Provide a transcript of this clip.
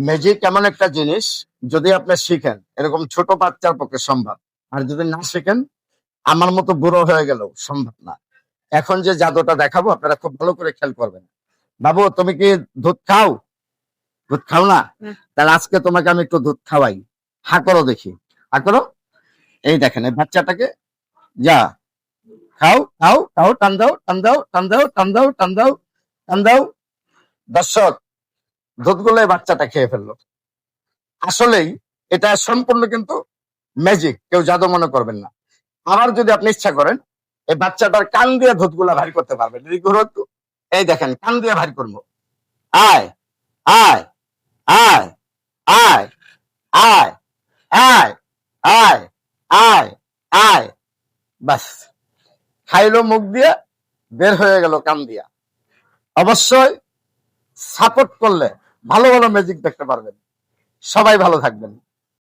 Magic এমন একটা জিনিস, যদি আপনি শিখেন এরকম ছোট বাচ্চার পক্ষে সম্ভব, আর যদি না শিখেন আমার মতো বুড়ো হয়ে গেলেও সম্ভব না। এখন যে জাদুটা দেখাবো আপনারা খুব ভালো করে খেয়াল করবেন। বাবু তুমি কি দুধ খাও? দুধ খাও না? তাহলে আজকে তোমাকে আমি একটু দুধ খাওয়াই। হা করো দেখি, হা করো। এই দেখেন এই বাচ্চাটাকে, যা খাও খাও খাও, টান দাও টান দাও টান দাও টান দাও টান দাও টান দাও। দর্শক, দুধগুলো এই বাচ্চাটা খেয়ে ফেললো। আসলেই এটা সম্পূর্ণ কিন্তু ম্যাজিক, কেউ জাদু মনে করবেন না। আবার যদি আপনি ইচ্ছা করেন এই বাচ্চাটার কান দিয়ে দুধগুলা ভারী করতে পারবেন। এই দেখেন কান দিয়ে ভারী করবো। আয় আয় আয় আয় আয় আয় আয় আয় আয়, বাস খাইলো মুখ দিয়ে, বের হয়ে গেল কান দিয়া। অবশ্যই সাপোর্ট করলে ভালো ভালো ম্যাজিক দেখতে পারবেন। সবাই ভালো থাকবেন।